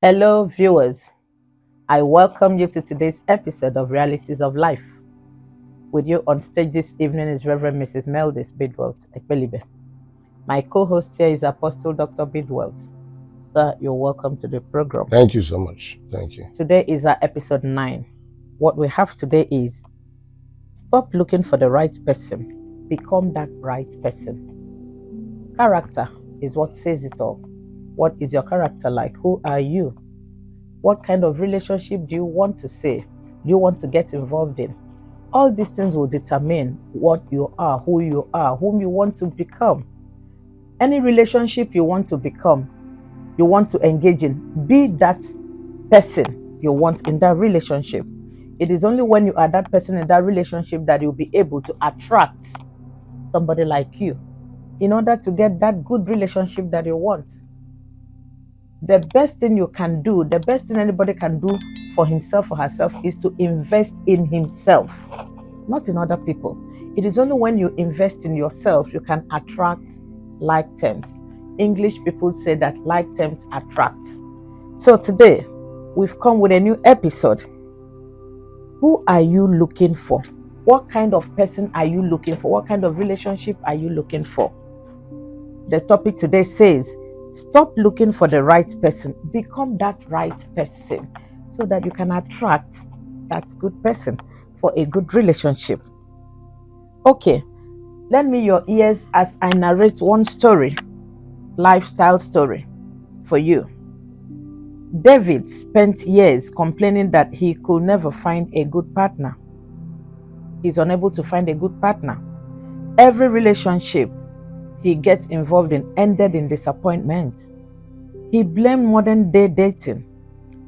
Hello, viewers. I welcome you to today's episode of Realities of Life. With you on stage this evening is Reverend Mrs. Meldis Bidwell Ekpelibe. My co-host here is Apostle Dr. Bidwell. Sir, you're welcome to the program. Thank you so much. Thank you. Today is our episode 9. What we have today is stop looking for the right person. Become that right person. Character is what says it all. What is your character like? Who are you? What kind of relationship do you want to say? Do you want to get involved in? All these things will determine what you are, whom you want to become. Any relationship you want to become, you want to engage in, be that person you want in that relationship. It is only when you are that person in that relationship that you'll be able to attract somebody like you in order to get that good relationship that you want. The best thing you can do, the best thing anybody can do for himself or herself is to invest in himself, not in other people. It is only when you invest in yourself you can attract like terms. English people say that like terms attract. So today, we've come with a new episode. Who are you looking for? What kind of person are you looking for? What kind of relationship are you looking for? The topic today says, stop looking for the right person. Become that right person so that you can attract that good person for a good relationship. Okay, lend me your ears as I narrate one story, lifestyle story for you. David spent years complaining that he could never find a good partner. He's unable to find a good partner. Every relationship he gets involved in ended in disappointment. He blamed modern day dating.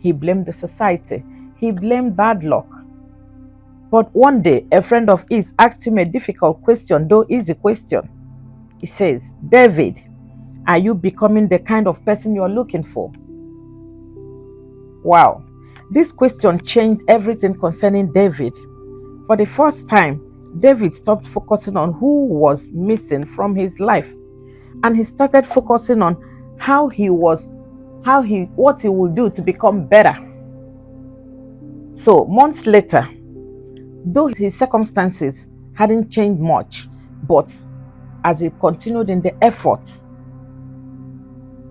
He blamed the society. He blamed bad luck. But one day, a friend of his asked him a difficult question, though easy question. He says, David, are you becoming the kind of person you're looking for? Wow. This question changed everything concerning David. For the first time, David stopped focusing on who was missing from his life, and he started focusing on what he would do to become better. So months later, though his circumstances hadn't changed much, but as he continued in the effort,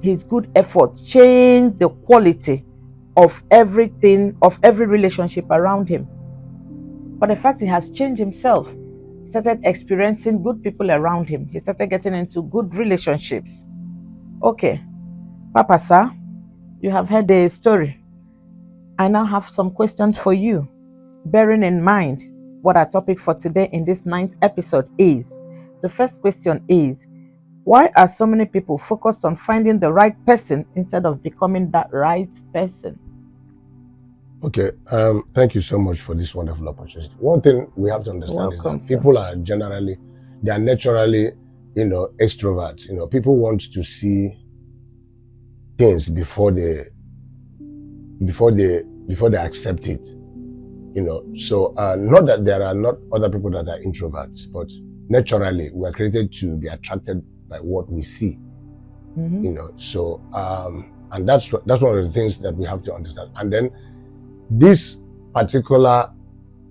his good effort changed the quality of every relationship around him. But the fact he has changed himself, he started experiencing good people around him. He started getting into good relationships. Okay, Papa, sir, you have heard the story. I now have some questions for you. Bearing in mind what our topic for today in this 9th episode is. The first question is, why are so many people focused on finding the right person instead of becoming that right person? Okay, thank you so much for this wonderful opportunity. One thing we have to understand is that people are naturally, extroverts. People want to see things before they accept it. So not that there are not other people that are introverts, but naturally we are created to be attracted by what we see. So and that's one of the things that we have to understand. And then this particular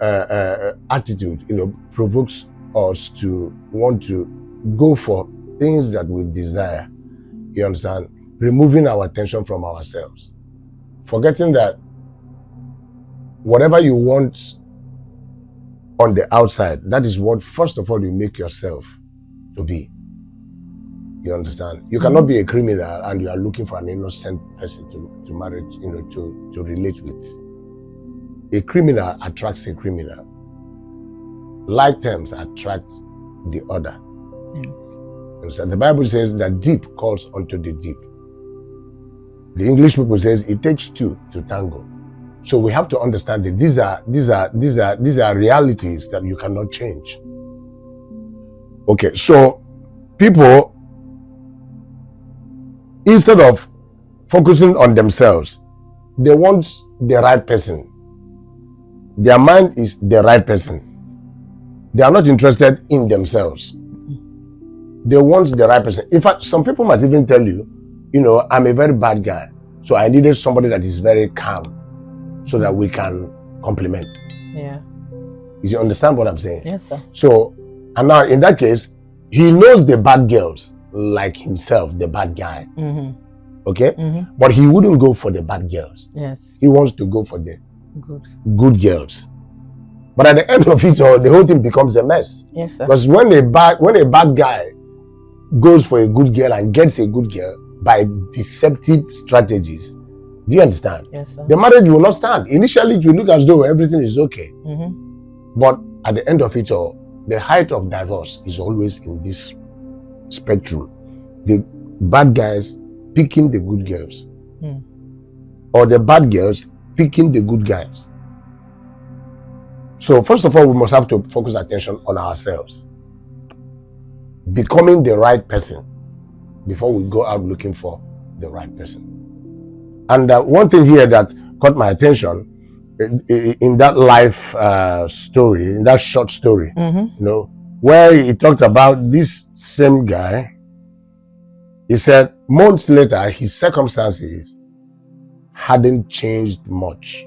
attitude, provokes us to want to go for things that we desire. You understand? Removing our attention from ourselves, forgetting that whatever you want on the outside, that is what first of all you make yourself to be. You understand? You cannot be a criminal and you are looking for an innocent person to marry, to relate with. A criminal attracts a criminal. Like terms attract the other. Yes. The Bible says that deep calls unto the deep. The English people says it takes two to tango. So we have to understand that these are realities that you cannot change. Okay, so people, instead of focusing on themselves, they want the right person. Their mind is the right person. They are not interested in themselves. They want the right person. In fact, some people might even tell you, I'm a very bad guy. So I needed somebody that is very calm so that we can complement. Yeah. You understand what I'm saying? Yes, sir. So, and now in that case, he knows the bad girls like himself, the bad guy. Okay? But he wouldn't go for the bad girls. Yes. He wants to go for the good girls. But at the end of it all, the whole thing becomes a mess. Yes, sir. Because when a bad guy goes for a good girl and gets a good girl by deceptive strategies, do you understand? Yes, sir. The marriage will not stand. Initially, it will look as though everything is okay. But at the end of it all, the height of divorce is always in this spectrum. The bad guys picking the good girls. Or the bad girls picking the good guys. So first of all, we must have to focus attention on ourselves. Becoming the right person before we go out looking for the right person. And one thing here that caught my attention in that life story, in that short story, you know, where he talked about this same guy. He said months later, his circumstances hadn't changed much.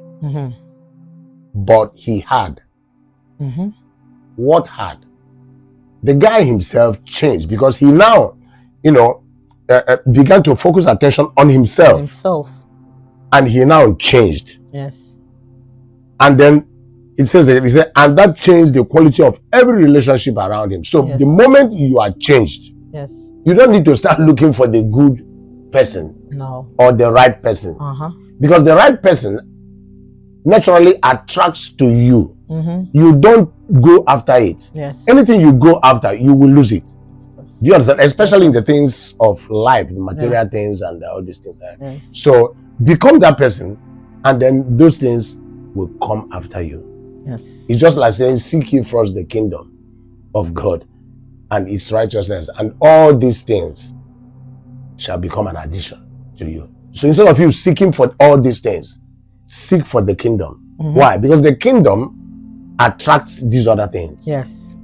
But he had. What had? The guy himself changed because he now, you know, began to focus attention on himself. And he now changed. Yes. And then it says, and that changed the quality of every relationship around him. So the moment you are changed, yes, you don't need to start looking for the good person. No. Or the right person. Because the right person naturally attracts to you. You don't go after it. Yes. Anything you go after, you will lose it. Do you understand? Especially in the things of life, the material things and all these things. Yes. So become that person, and then those things will come after you. Yes. It's just like saying, seek ye first the kingdom of God and its righteousness, and all these things shall become an addition to you. So instead of you seeking for all these things, seek for the kingdom. Why? Because the kingdom attracts these other things. Yes.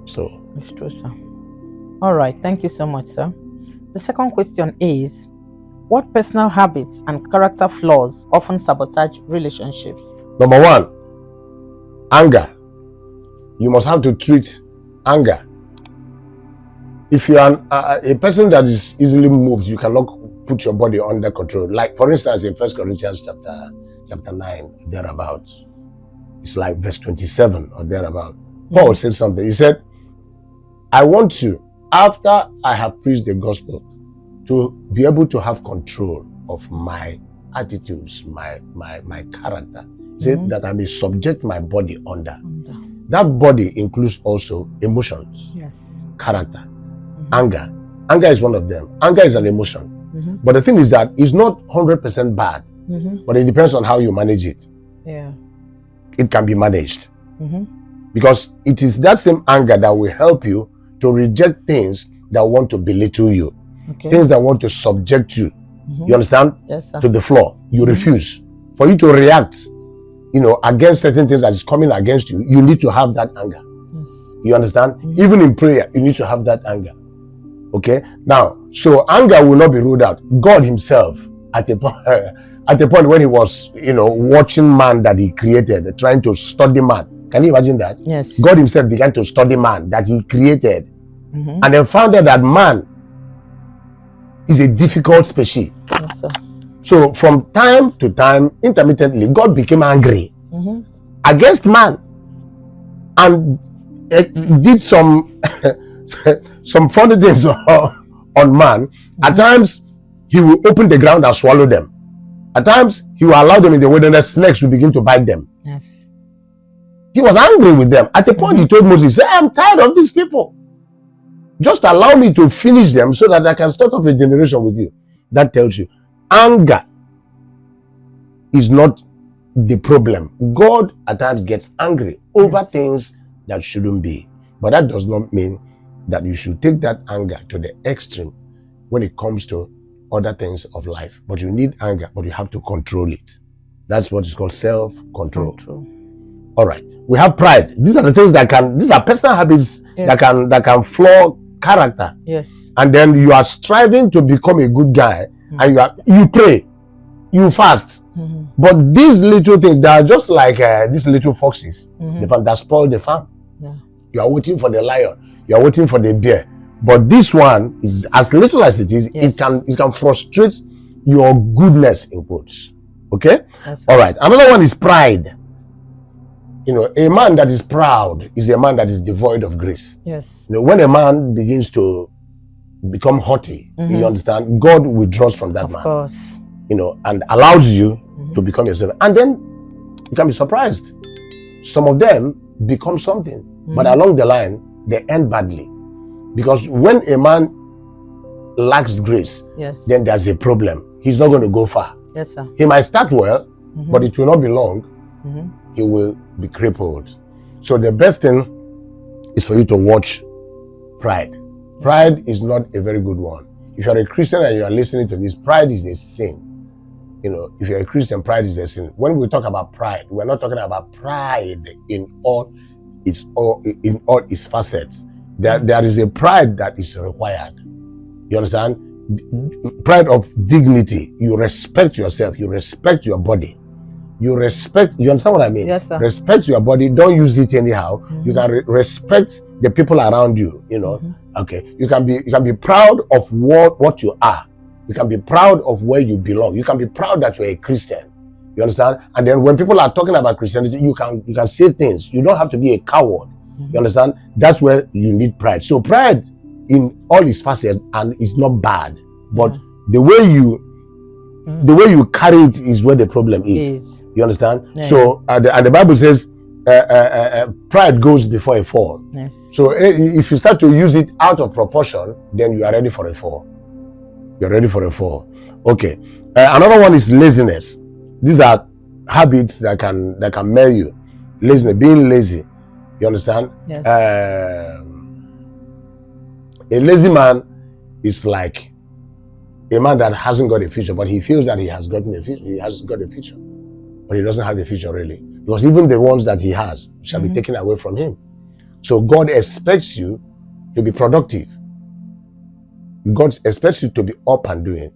So it's true, sir. All right. Thank you so much, sir. The second question is, what personal habits and character flaws often sabotage relationships? Number one, anger. You must have to treat anger. If you are a person that is easily moved, you cannot put your body under control. Like for instance, in 1 Corinthians chapter 9, thereabouts. It's like verse 27 or thereabout. Paul said something. He said, I want you, after I have preached the gospel, to be able to have control of my attitudes, my character. He said that I may subject my body under. That body includes also emotions, character, anger. Anger is one of them. Anger is an emotion. But the thing is that it's not 100% bad, but it depends on how you manage it. Yeah. It can be managed. Because it is that same anger that will help you to reject things that want to belittle you. Things that want to subject you. You understand? Yes, sir. To the floor. You refuse. For you to react, you know, against certain things that is coming against you, you need to have that anger. Yes. You understand? Even in prayer, you need to have that anger. Okay? Now, so anger will not be ruled out. God himself, at the point when he was, you know, watching man that he created, trying to study man. Can you imagine that? Yes. God himself began to study man that he created. And then found out that man is a difficult species. Yes, sir. So from time to time, intermittently, God became angry against man and did some some funny things on man. At times, he will open the ground and swallow them. At times, he will allow them in the wilderness. Snakes will begin to bite them. Yes. He was angry with them. At the point, he told Moses, I'm tired of these people. Just allow me to finish them so that I can start up a generation with you. That tells you, anger is not the problem. God at times gets angry over things that shouldn't be. But that does not mean that you should take that anger to the extreme when it comes to other things of life. But you need anger, but you have to control it. That's what is called self-control. All right. We have pride. These are the things these are personal habits that can flaw character. Yes. And then you are striving to become a good guy, and you pray, you fast. But these little things, they are just like these little foxes that spoil the farm. Yeah. You are waiting for the lion, you are waiting for the bear. But this one is as little as it is, Yes. it can frustrate your goodness in quotes. Okay? Yes, all right. Another one is pride. You know, a man that is proud is a man that is devoid of grace. Yes. You know, when a man begins to become haughty, you understand, God withdraws from that man. Of course. You know, and allows you to become yourself. And then you can be surprised. Some of them become something, but along the line, they end badly. Because when a man lacks grace, yes, then there's a problem. He's not going to go far. Yes, sir. He might start well, but it will not be long. He will be crippled. So the best thing is for you to watch pride. Pride is not a very good one. If you're a Christian and you are listening to this, pride is a sin. You know, if you're a Christian, pride is a sin. When we talk about pride, we're not talking about pride in all its facets. There is a pride that is required. You understand? Pride of dignity. You respect yourself. You respect your body. You understand what I mean? Yes, sir. Respect your body. Don't use it anyhow. You can respect the people around you. You know. Okay. You can be proud of what you are. You can be proud of where you belong. You can be proud that you're a Christian. You understand? And then when people are talking about Christianity, you can say things. You don't have to be a coward. You understand? That's where you need pride. So pride in all its facets and is not bad, but the way you carry it is where the problem is. You understand? Yeah. So and the Bible says pride goes before a fall. Yes. So if you start to use it out of proportion, then you are ready for a fall. You're ready for a fall. Okay. Another one is laziness. These are habits that can marry you. Laziness, being lazy. You understand? Yes. A lazy man is like a man that hasn't got a future, but he feels that he has gotten a future. He has got a future, but he doesn't have the future really, because even the ones that he has shall be taken away from him. So God expects you to be productive. God expects you to be up and doing.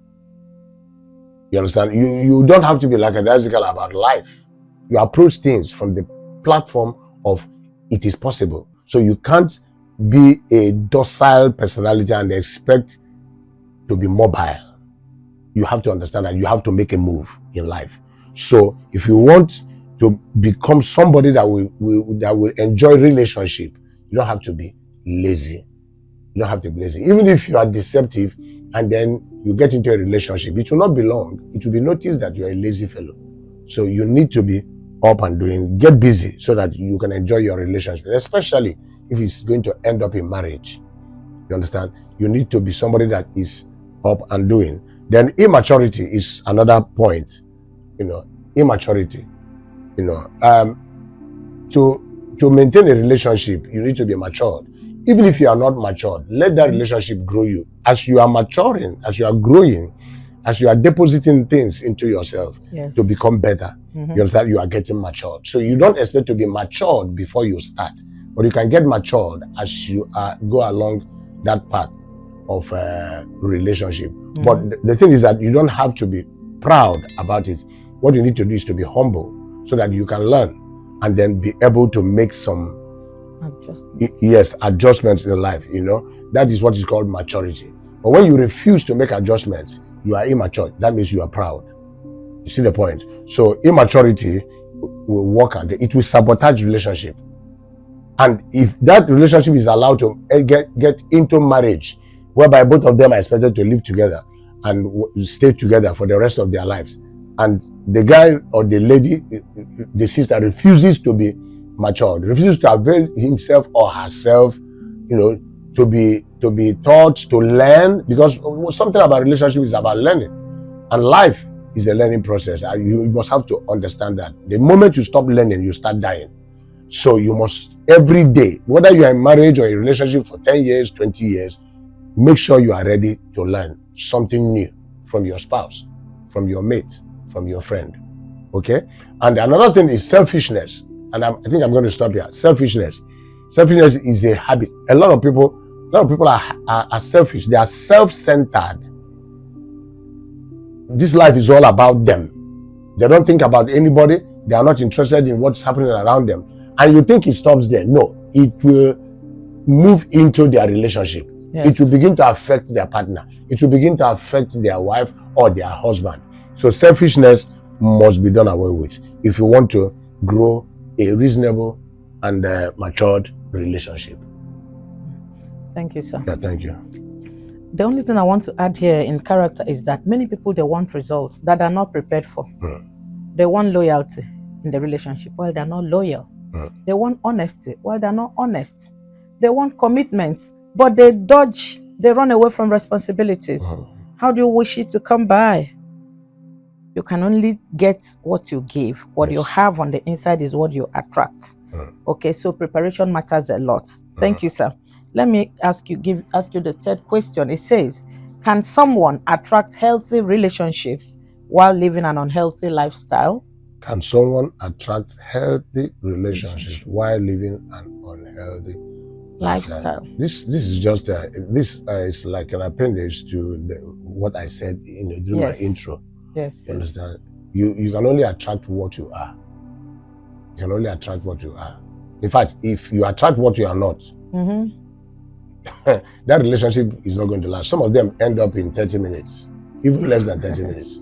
You understand? You don't have to be lackadaisical about life. You approach things from the platform of it is possible. So you can't be a docile personality and expect to be mobile. You have to understand that you have to make a move in life. So if you want to become somebody that will enjoy relationship, you don't have to be lazy. You don't have to be lazy. Even if you are deceptive and then you get into a relationship, it will not be long. It will be noticed that you are a lazy fellow. So you need to be up and doing. Get busy so that you can enjoy your relationship, especially if it's going to end up in marriage. You understand? You need to be somebody that is up and doing. Then immaturity is another point. You know, immaturity. You know, to maintain a relationship, you need to be matured. Even if you are not matured, let that relationship grow you. As you are maturing, as you are growing, as you are depositing things into yourself to become better, you understand, you are getting matured. So you don't expect to be matured before you start, but you can get matured as you go along that path of relationship. But the thing is that you don't have to be proud about it. What you need to do is to be humble so that you can learn and then be able to make some adjustments in life. You know, that is what is called maturity. But when you refuse to make adjustments, you are immature. That means you are proud. You see the point? So immaturity will work again. It will sabotage relationship. And if that relationship is allowed to get into marriage, whereby both of them are expected to live together and stay together for the rest of their lives, and the guy or the lady, the sister, refuses to be matured, refuses to avail himself or herself, you know, to be taught, to learn, because something about relationship is about learning, and life is a learning process. You must have to understand that the moment you stop learning, you start dying. So you must every day, whether you are in marriage or in a relationship for 10 years, 20 years, make sure you are ready to learn something new from your spouse, from your mate, from your friend. Okay? And another thing is selfishness. And I think I'm going to stop here. Selfishness. Selfishness is a habit. A lot of people are selfish. They are self-centered. this life is all about them. They don't think about anybody. They are not interested in what's happening around them. And you think it stops there. No, it will move into their relationship. Yes. It will begin to affect their partner. It will begin to affect their wife or their husband. So selfishness must be done away with if you want to grow a reasonable and matured relationship. Thank you, sir. Yeah, thank you. The only thing I want to add here in character is that many people, they want results that are not prepared for. They want loyalty in the relationship while they're not loyal. They want honesty while they're not honest. They want commitments, but they run away from responsibilities. How do you wish it to come by? You can only get what you give. What you have on the inside is what you attract. Okay, so preparation matters a lot. Thank you, sir. Let me ask you the third question. It says, can someone attract healthy relationships while living an unhealthy lifestyle? Can someone attract healthy relationships while living an unhealthy lifestyle? This is just this is like an appendage to what I said during my intro. Yes. You understand? You can only attract what you are. You can only attract what you are. In fact, if you attract what you are not, that relationship is not going to last. Some of them end up in 30 minutes, even less than 30 minutes.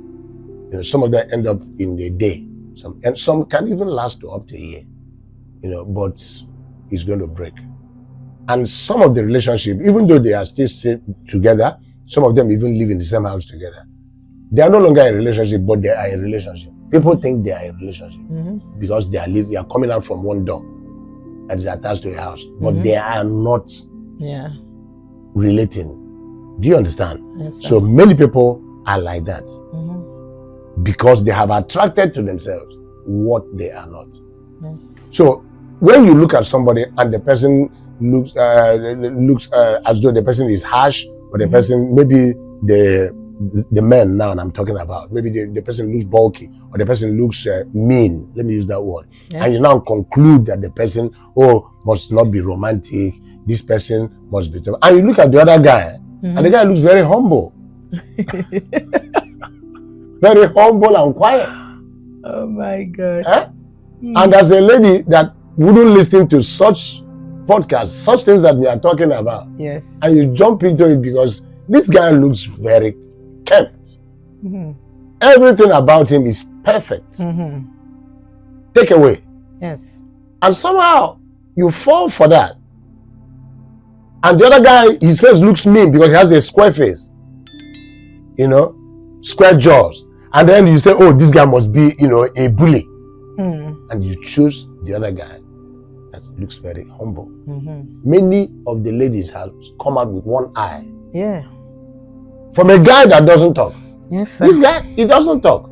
Some of them end up in a day. Some can even last to up to a year. But it's going to break. And some of the relationship, even though they are still together, some of them even live in the same house together. They are no longer in a relationship, but they are in a relationship. People think they are in a relationship because they are coming out from one door that is attached to a house, but they are not relating. Do you understand? Yes, so many people are like that because they have attracted to themselves what they are not. Yes. So when you look at somebody and the person looks as though the person is harsh, or the person, maybe the men now I'm talking about, maybe the person looks bulky, or the person looks mean, let me use that word, and you now conclude that the person must not be romantic, this person must be tough. And you look at the other guy and the guy looks very humble. Very humble and quiet. Oh my God. And as a lady that wouldn't listen to such podcasts, such things that we are talking about, yes, and you jump into it because this guy looks very kept. Everything about him is perfect. Take away. Yes. And somehow you fall for that. And the other guy, his face looks mean because he has a square face. Square jaws. And then you say, oh, this guy must be, a bully. And you choose the other guy that looks very humble. Many of the ladies have come out with one eye. Yeah. From a guy that doesn't talk. Yes, sir. This guy, he doesn't talk.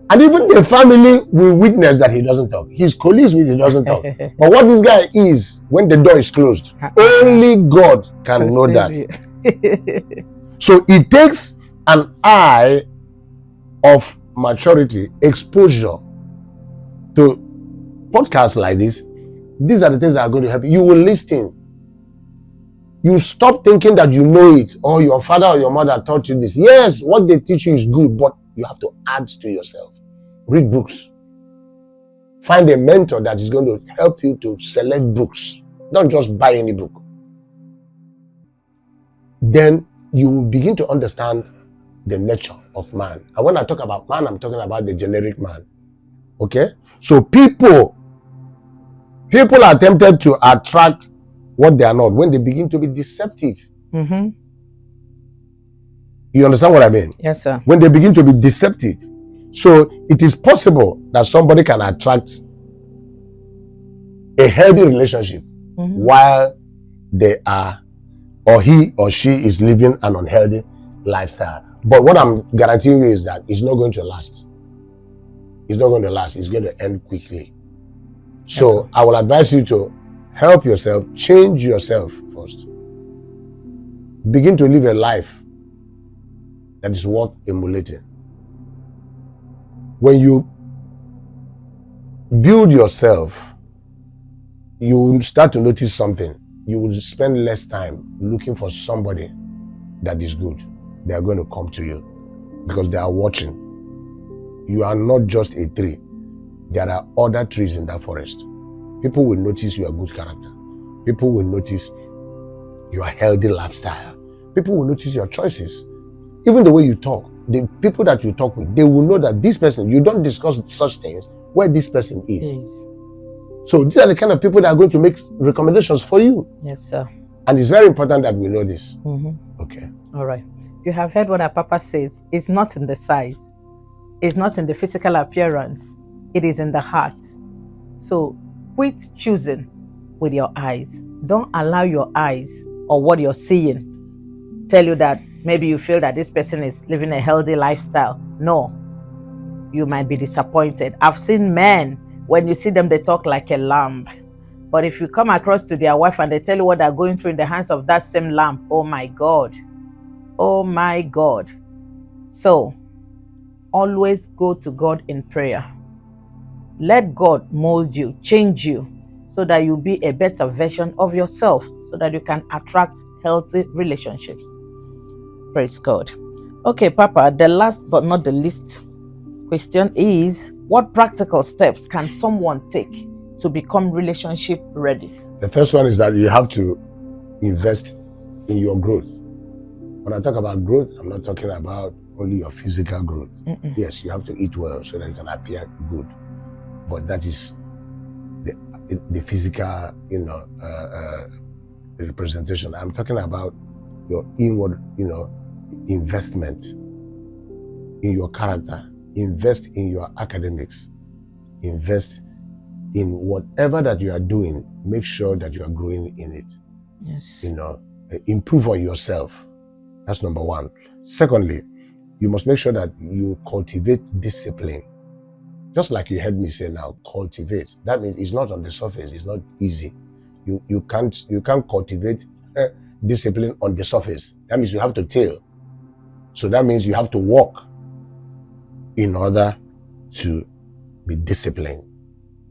And even the family will witness that he doesn't talk. His colleagues will, he doesn't talk. But what this guy is, when the door is closed, only God can know that. So it takes an eye of maturity, exposure to podcasts like this. These are the things that are going to help you. You will listen. You stop thinking that you know it, or your father or your mother taught you this. Yes, what they teach you is good, but you have to add to yourself. Read books. Find a mentor that is going to help you to select books. Don't just buy any book. Then you will begin to understand the nature of man. And when I talk about man, I'm talking about the generic man. Okay? So people are tempted to attract what they are not when they begin to be deceptive. You understand what I mean? Yes, sir. When they begin to be deceptive. So it is possible that somebody can attract a healthy relationship while they are, or he or she is living an unhealthy lifestyle. But what I'm guaranteeing you is that it's not going to last. It's not going to last. It's going to end quickly. So yes, I will advise you to help yourself, change yourself first. Begin to live a life that is worth emulating. When you build yourself, you will start to notice something. You will spend less time looking for somebody that is good. They are going to come to you. because they are watching. You are not just a tree. There are other trees in that forest. People will notice your good character. People will notice your healthy lifestyle. People will notice your choices. Even the way you talk. The people that you talk with, they will know that this person, you don't discuss such things where this person is. Yes. So these are the kind of people that are going to make recommendations for you. Yes, sir. And it's very important that we know this. Okay. All right. You have heard what our Papa says. It's not in the size. It's not in the physical appearance. It is in the heart. So quit choosing with your eyes. Don't allow your eyes or what you're seeing tell you that maybe you feel that this person is living a healthy lifestyle. No. You might be disappointed. I've seen men, when you see them, they talk like a lamb. But if you come across to their wife and they tell you what they're going through in the hands of that same lamb, oh my God. Oh my God. So, always go to God in prayer. Let God mold you, change you, so that you'll be a better version of yourself, so that you can attract healthy relationships. Praise God. Okay, Papa, the last but not the least question is, what practical steps can someone take to become relationship ready? The first one is that you have to invest in your growth. When I talk about growth, I'm not talking about only your physical growth. Yes, you have to eat well so that you can appear good. But that is the physical, representation. I'm talking about your inward, investment in your character. Invest in your academics. Invest in whatever that you are doing. Make sure that you are growing in it. Yes. Improve on yourself. That's number one. Secondly, you must make sure that you cultivate discipline. Just like you heard me say now, cultivate. That means it's not on the surface. It's not easy. You can't cultivate discipline on the surface. That means you have to till. So that means you have to walk in order to be disciplined.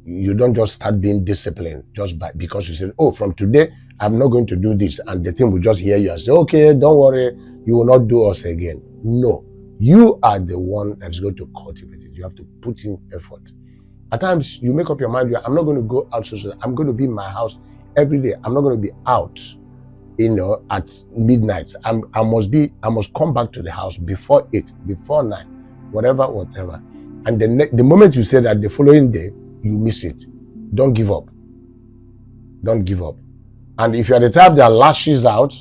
You don't just start being disciplined just because you say, oh, from today, I'm not going to do this. And the thing will just hear you and say, okay, don't worry, you will not do us again. No, you are the one that's going to cultivate it. You have to put in effort. At times, you make up your mind, I'm not going to go out social. I'm going to be in my house every day. I'm not going to be out, at midnight. I must come back to the house before 8, before 9, whatever. And the moment you say that, the following day, you miss it. Don't give up. Don't give up. And if you're the type that lashes out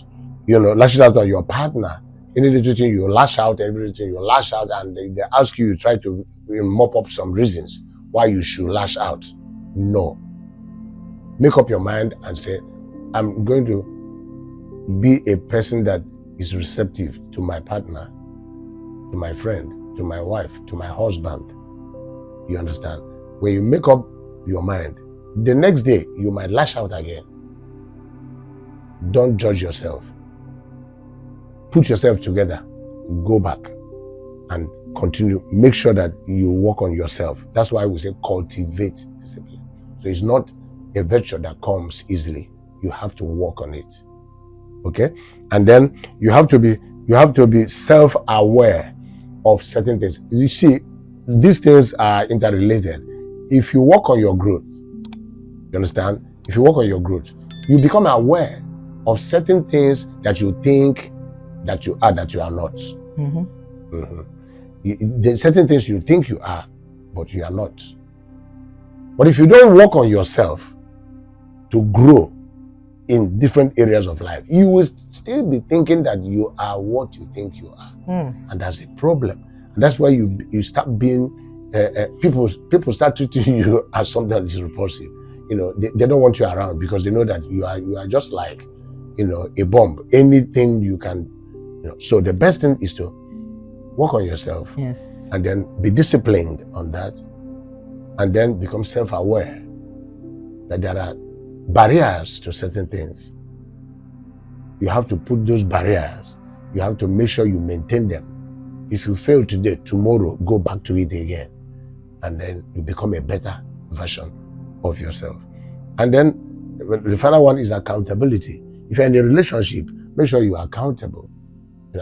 on your partner, any little thing you lash out, everything you lash out, and if they ask you, you try to mop up some reasons why you should lash out. No. Make up your mind and say, I'm going to be a person that is receptive to my partner, to my friend, to my wife, to my husband. You understand? When you make up your mind, the next day you might lash out again. Don't judge yourself. Put yourself together. Go back and continue. Make sure that you work on yourself. That's why we say cultivate discipline. So it's not a virtue that comes easily. You have to work on it. Okay? And then you have to be self-aware of certain things. You see, these things are interrelated. If you work on your growth, you understand? If you work on your growth, you become aware of certain things that you think that you are not. There's certain things you think you are, but you are not. But if you don't work on yourself to grow in different areas of life, you will still be thinking that you are what you think you are. And that's a problem. And that's why you start being, people start treating you as something that is repulsive. They don't want you around because they know that you are just like, a bomb. Anything you can, So the best thing is to work on yourself. Yes. And then be disciplined on that. And then become self-aware that there are barriers to certain things. You have to put those barriers. You have to make sure you maintain them. If you fail today, tomorrow, go back to it again. And then you become a better version of yourself. And then the final one is accountability. If you're in a relationship, make sure you are accountable.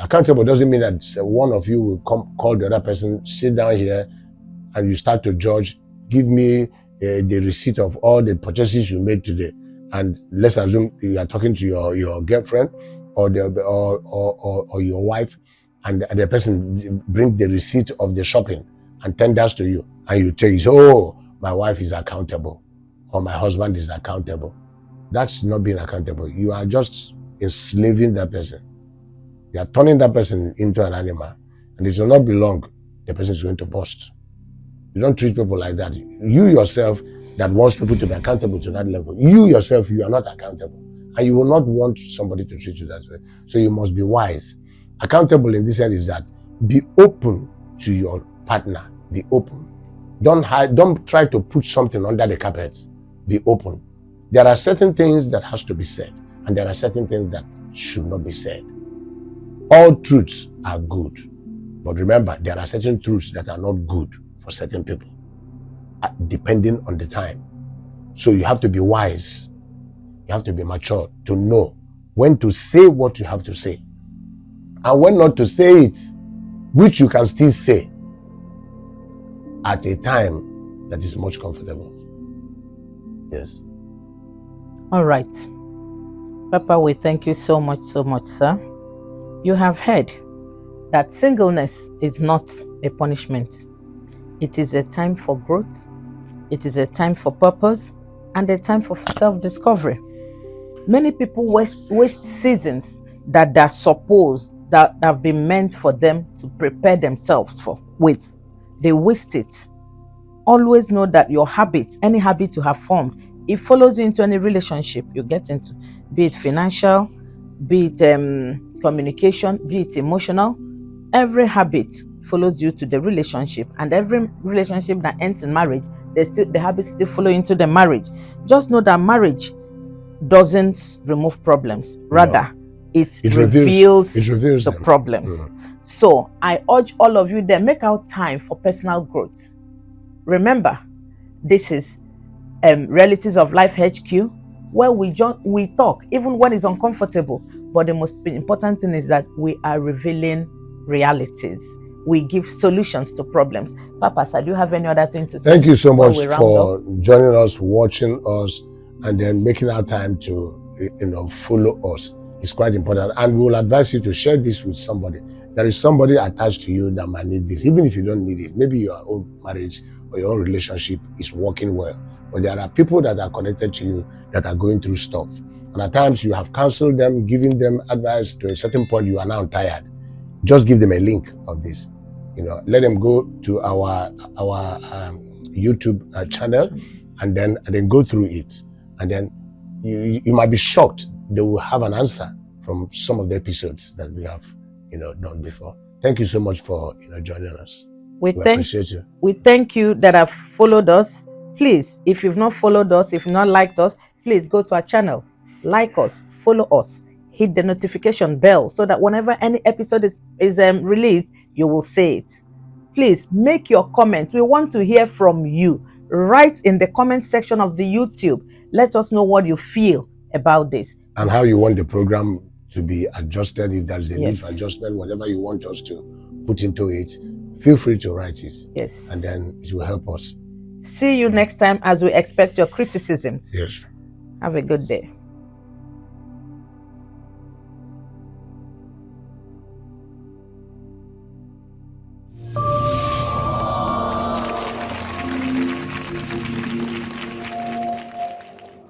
Accountable doesn't mean that one of you will come call the other person, sit down here, and you start to judge. Give me the receipt of all the purchases you made today, and let's assume you are talking to your girlfriend or your wife, and the person brings the receipt of the shopping and tenders to you, and you take it. Oh, my wife is accountable, or my husband is accountable. That's not being accountable. You are just enslaving that person. You are turning that person into an animal, and it will not be long. The person is going to burst. You don't treat people like that. You yourself that wants people to be accountable to that level, you yourself, you are not accountable. And you will not want somebody to treat you that way. So you must be wise. Accountable in this sense is that be open to your partner. Be open. Don't hide. Don't try to put something under the carpet. Be open. There are certain things that has to be said, and there are certain things that should not be said. All truths are good. But remember, there are certain truths that are not good for certain people, depending on the time. So you have to be wise. You have to be mature to know when to say what you have to say and when not to say it, which you can still say at a time that is much comfortable. Yes. All right. Papa, we thank you so much, sir. You have heard that singleness is not a punishment. It is a time for growth. It is a time for purpose and a time for self-discovery. Many people waste seasons that are supposed, that have been meant for them to prepare themselves with. They waste it. Always know that your habits, any habit you have formed, it follows you into any relationship you get into, be it financial, be it communication, be it emotional. Every habit follows you to the relationship, and every relationship that ends in marriage, the habits still follow into the marriage. Just know that marriage doesn't remove problems. Rather, it reveals the problems. So I urge all of you there, make out time for personal growth. Remember, this is Realities of Life HQ, where we talk, even when it's uncomfortable. But the most important thing is that we are revealing realities. We give solutions to problems. Papa, sir, do you have any other thing to say? Thank you so much for joining us, watching us, and then making our time to follow us. It's quite important, and we will advise you to share this with somebody. There is somebody attached to you that might need this, even if you don't need it. Maybe your own marriage or your own relationship is working well, but there are people that are connected to you that are going through stuff, and at times you have counseled them, giving them advice. To a certain point, you are now tired. Just give them a link of this. Let them go to our YouTube channel, and then go through it, and then you might be shocked. They will have an answer from some of the episodes that we have done before. Thank you so much for joining us. We appreciate you. We thank you that have followed us. Please, if you've not followed us, if you've not liked us, please go to our channel, like us, follow us, hit the notification bell so that whenever any episode is released, you will see it. Please make your comments. We want to hear from you. Write in the comment section of the YouTube. Let us know what you feel about this and how you want the program to be adjusted. If there's a need for adjustment, whatever you want us to put into it, feel free to write it. Yes. And then it will help us. See you next time as we expect your criticisms. Yes. Have a good day.